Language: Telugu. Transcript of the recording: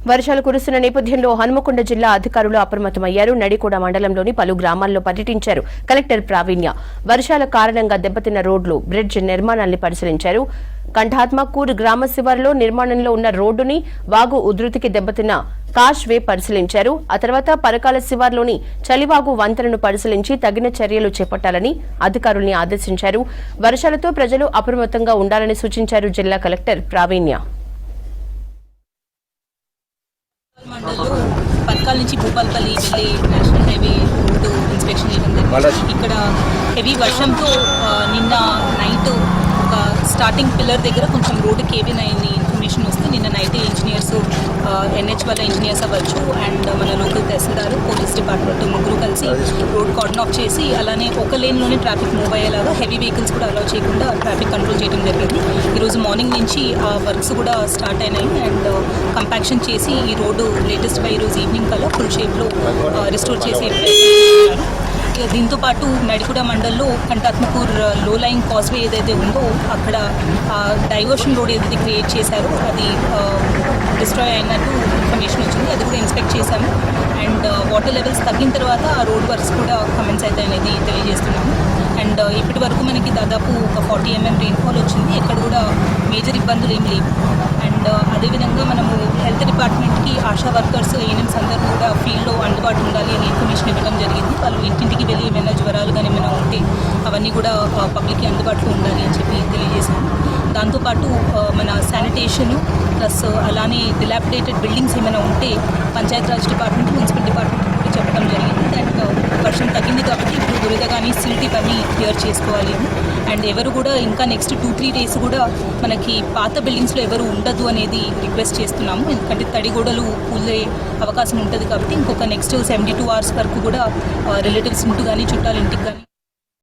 వర్షాలు కురుస్తున్న నేపథ్యంలో హనుమకొండ జిల్లా అధికారులు అప్రమత్తమయ్యారు. నడికోడ మండలంలోని పలు గ్రామాల్లో పర్యటించారు కలెక్టర్ ప్రావీణ్య. వర్షాల కారణంగా దెబ్బతిన్న రోడ్లు, బ్రిడ్జ్ నిర్మాణాన్ని పరిశీలించారు. కంఠాత్మకూర్ గ్రామ శివారులో నిర్మాణంలో ఉన్న రోడ్డుని, వాగు ఉధృతికి దెబ్బతిన్న కాష్ వే పరిశీలించారు. ఆ తర్వాత పరకాల శివార్లోని చలివాగు వంతెనను పరిశీలించి తగిన చర్యలు చేపట్టాలని అధికారుల్ని ఆదేశించారు. వర్షాలతో ప్రజలు అప్రమత్తంగా ఉండాలని సూచించారు జిల్లా కలెక్టర్ ప్రావీణ్య. పర్కాల నుంచి భూపాలపల్లి వెళ్ళే నేషనల్ హైవే రోడ్డు ఇన్స్పెక్షన్ చేయడం జరిగింది. ఇక్కడ హెవీ వర్షంతో నిన్న నైట్ ఒక స్టార్టింగ్ పిల్లర్ దగ్గర కొంచెం రోడ్డు కేవిన్ అయింది ఇన్ఫర్మేషన్ వస్తే నిన్న నైట్ ఇంజనీర్స్, ఎన్హెచ్ వాళ్ళ ఇంజనీర్స్ అవ్వచ్చు అండ్ మన లోకల్ తహసీల్దార్, పోలీస్ డిపార్ట్మెంట్ ముగ్గురు కలిసి రోడ్ కార్డన్ ఆఫ్ చేసి అలానే ఒక లేన్లోనే ట్రాఫిక్ మూవ్ అయ్యేలాగా హెవీ వెహికల్స్ కూడా అలౌ చేయకుండా ట్రాఫిక్ కంట్రోల్ చేయడం జరిగింది. ఈరోజు మార్నింగ్ నుంచి ఆ వర్క్స్ కూడా స్టార్ట్ అయినాయి అండ్ కంపాక్షన్ చేసి ఈ రోడ్డు లేటెస్ట్గా ఈరోజు ఈవినింగ్ కల్లా ఫుల్ షేప్లో రిస్టోర్ చేసే దీంతో పాటు నడికోడ మండల్లో కంఠాత్మకూర్ లో లైన్ కాస్వే ఏదైతే ఉందో అక్కడ డైవర్షన్ రోడ్ ఏదైతే క్రియేట్ చేశారో అది డిస్ట్రాయ్ అయినట్టు ఇన్ఫర్మేషన్ వచ్చింది. అది కూడా ఇన్స్పెక్ట్ చేశాము అండ్ వాటర్ లెవెల్స్ తగ్గిన తర్వాత ఆ రోడ్ వర్క్స్ కూడా కమెన్స్ అవుతాయి అనేది తెలియజేస్తున్నాము. అండ్ ఇప్పటి వరకు మనకి దాదాపు ఒక 40 mm రెయిన్ఫాల్ వచ్చింది. ఎక్కడ కూడా మేజర్ ఇబ్బందులు ఏం లేవు. అండ్ అదేవిధంగా మనము హెల్త్ డిపార్ట్మెంట్కి ఆశా వర్కర్స్, ఏఎన్ఎంస్ అందరూ కూడా ఫీల్డ్లో అందుబాటు ఉండాలి అని ఇన్ఫర్మేషన్ ఇవ్వడం జరిగింది. వాళ్ళు ఇంటింటికి వెళ్ళి ఏమైనా జ్వరాలు కానీ ఏమైనా ఉంటే అవన్నీ కూడా పబ్లిక్కి అందుబాటులో ఉండాలి అని చెప్పి తెలియజేశాను. దాంతోపాటు మన శానిటేషన్ ప్లస్ అలానే డిలాపిడేటెడ్ బిల్డింగ్స్ ఏమైనా ఉంటే పంచాయతీరాజ్ డిపార్ట్మెంట్, మున్సిపల్ డిపార్ట్మెంట్ కూడా చెప్పడం జరిగింది. అండ్ వర్షం తగ్గింది కాబట్టి ఇప్పుడు బురద కానీ సిల్ట్ ఇవన్నీ క్లియర్ చేసుకోవాలి అండ్ ఎవరు కూడా ఇంకా నెక్స్ట్ 2-3 days కూడా మనకి పాత బిల్డింగ్స్లో ఎవరు ఉండదు అనేది రిక్వెస్ట్ చేస్తున్నాము. ఎందుకంటే తడిగోడలు కూలే అవకాశం ఉంటుంది కాబట్టి ఇంకొక నెక్స్ట్ 72 hours వరకు కూడా రిలేటివ్స్ ఇంటి కానీ చుట్టాల ఇంటికి కానీ